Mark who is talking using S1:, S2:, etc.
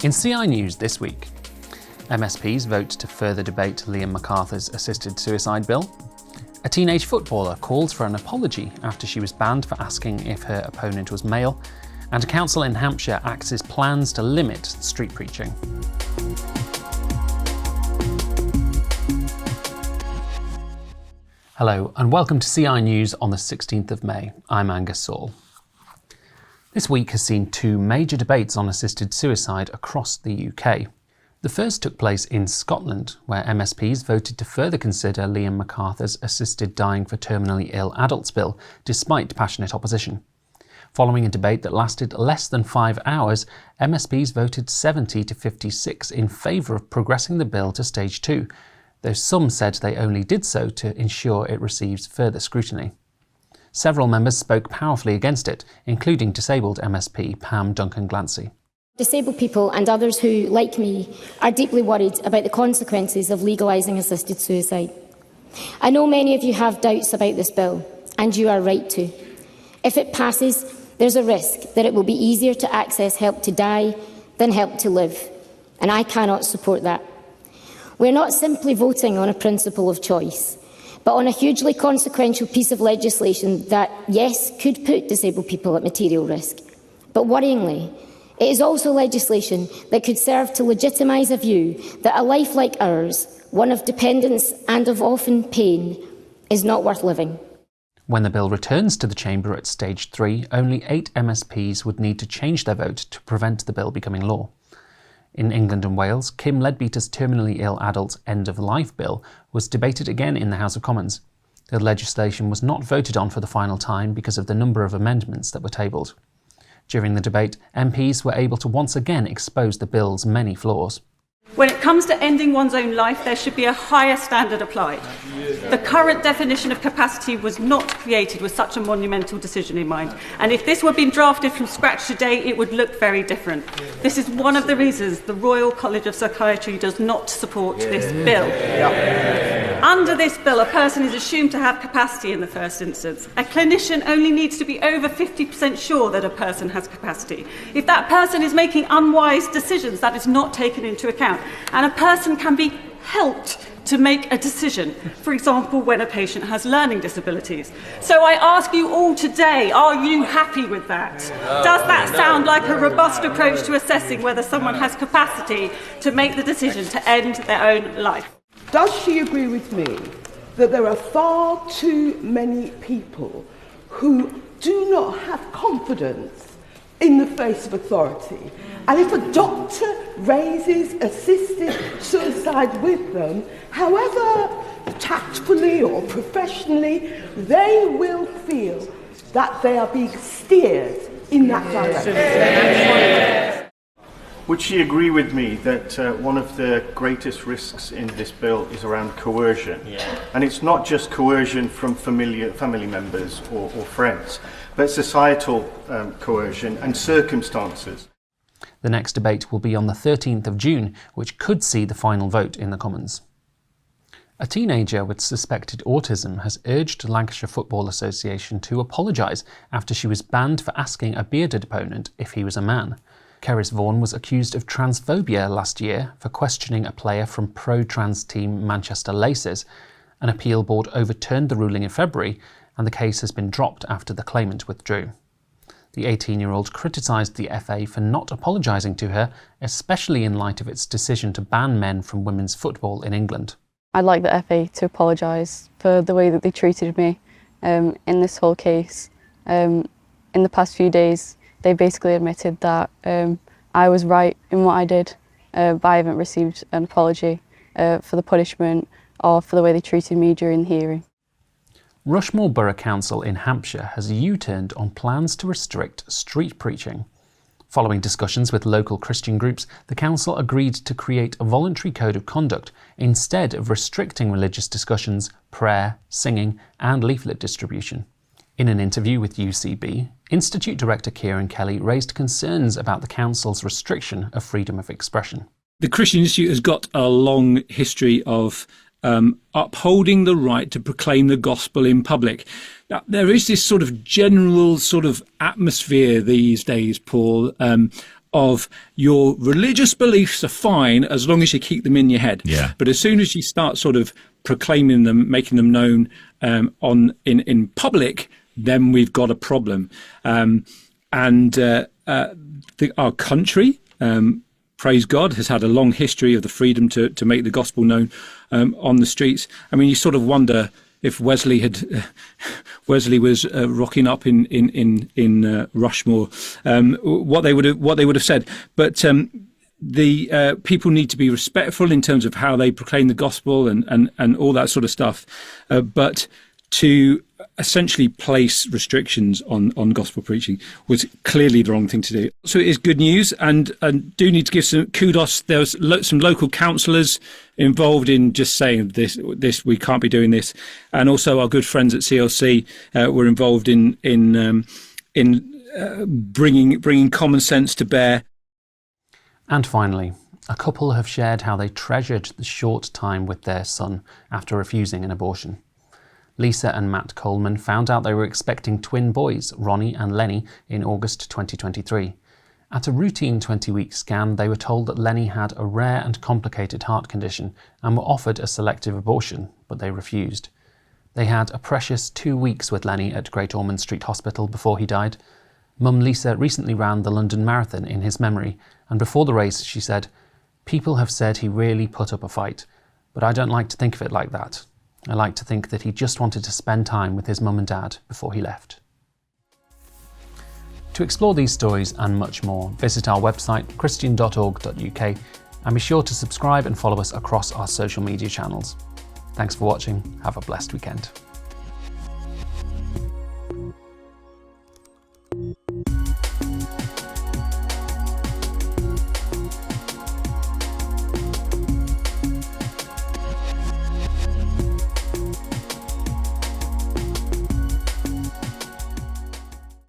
S1: In CI News this week, MSPs vote to further debate Liam McArthur's assisted suicide bill. A teenage footballer calls for an apology after she was banned for asking if her opponent was male. And a council in Hampshire axes plans to limit street preaching. Hello and welcome to CI News on the 16th of May. I'm Angus Saul. This week has seen two major debates on assisted suicide across the UK. The first took place in Scotland, where MSPs voted to further consider Liam McArthur's assisted dying for terminally ill adults bill, despite passionate opposition. Following a debate that lasted less than 5 hours, MSPs voted 70 to 56 in favour of progressing the bill to stage 2, though some said they only did so to ensure it receives further scrutiny. Several members spoke powerfully against it, including disabled MSP Pam Duncan-Glancy.
S2: Disabled people and others who, like me, are deeply worried about the consequences of legalising assisted suicide. I know many of you have doubts about this bill, and you are right to. If it passes, there's a risk that it will be easier to access help to die than help to live, and I cannot support that. We're not simply voting on a principle of choice, but on a hugely consequential piece of legislation that, yes, could put disabled people at material risk. But worryingly, it is also legislation that could serve to legitimise a view that a life like ours, one of dependence and of often pain, is not worth living.
S1: When the bill returns to the Chamber at stage 3, only 8 MSPs would need to change their vote to prevent the bill becoming law. In England and Wales, Kim Leadbeater's terminally ill adult end-of-life bill was debated again in the House of Commons. The legislation was not voted on for the final time because of the number of amendments that were tabled. During the debate, MPs were able to once again expose the bill's many flaws.
S3: When it comes to ending one's own life, there should be a higher standard applied. The current definition of capacity was not created with such a monumental decision in mind. And if this were being drafted from scratch today, it would look very different. This is one of the reasons the Royal College of Psychiatry does not support this bill. Under this bill, a person is assumed to have capacity in the first instance. A clinician only needs to be over 50% sure that a person has capacity. If that person is making unwise decisions, that is not taken into account. And a person can be helped to make a decision, for example, when a patient has learning disabilities. So I ask you all today, are you happy with that? Does that sound like a robust approach to assessing whether someone has capacity to make the decision to end their own life?
S4: Does she agree with me that there are far too many people who do not have confidence in the face of authority? And if a doctor raises assisted suicide with them, however tactfully or professionally, they will feel that they are being steered in that direction.
S5: Would she agree with me that one of the greatest risks in this bill is around coercion? And it's not just coercion from family members or friends, but societal coercion and circumstances.
S1: The next debate will be on the 13th of June, which could see the final vote in the Commons. A teenager with suspected autism has urged Lancashire Football Association to apologise after she was banned for asking a bearded opponent if he was a man. Cerys Vaughan was accused of transphobia last year for questioning a player from pro-trans team Manchester Laces. An appeal board overturned the ruling in February, and the case has been dropped after the claimant withdrew. The 18-year-old criticised the FA for not apologising to her, especially in light of its decision to ban men from women's football in England.
S6: I'd like the FA to apologise for the way that they treated me in this whole case. In the past few days, they basically admitted that I was right in what I did, but I haven't received an apology for the punishment or for the way they treated me during the hearing.
S1: Rushmore Borough Council in Hampshire has U-turned on plans to restrict street preaching. Following discussions with local Christian groups, the council agreed to create a voluntary code of conduct instead of restricting religious discussions, prayer, singing and leaflet distribution. In an interview with UCB, Institute Director Kieran Kelly raised concerns about the council's restriction of freedom of expression.
S7: The Christian Institute has got a long history of upholding the right to proclaim the gospel in public. Now, there is this sort of general sort of atmosphere these days, Paul, of your religious beliefs are fine as long as you keep them in your head.
S8: Yeah.
S7: But as soon as you start sort of proclaiming them, making them known in public, then we've got a problem. Our country, praise God, has had a long history of the freedom to make the gospel known on the streets. I mean, you sort of wonder if Wesley was rocking up in Rushmore, what they would have said. But the people need to be respectful in terms of how they proclaim the gospel and all that sort of stuff. But to essentially place restrictions on gospel preaching was clearly the wrong thing to do. So it is good news, and do need to give some kudos. There was some local councillors involved in just saying this we can't be doing this, and also our good friends at CLC were involved in bringing common sense to bear.
S1: And finally, a couple have shared how they treasured the short time with their son after refusing an abortion. Lisa and Matt Coleman found out they were expecting twin boys, Ronnie and Lenny, in August 2023. At a routine 20-week scan, they were told that Lenny had a rare and complicated heart condition and were offered a selective abortion, but they refused. They had a precious 2 weeks with Lenny at Great Ormond Street Hospital before he died. Mum Lisa recently ran the London Marathon in his memory, and before the race she said, "People have said he really put up a fight, but I don't like to think of it like that. I like to think that he just wanted to spend time with his mum and dad before he left." To explore these stories and much more, visit our website christian.org.uk and be sure to subscribe and follow us across our social media channels. Thanks for watching. Have a blessed weekend.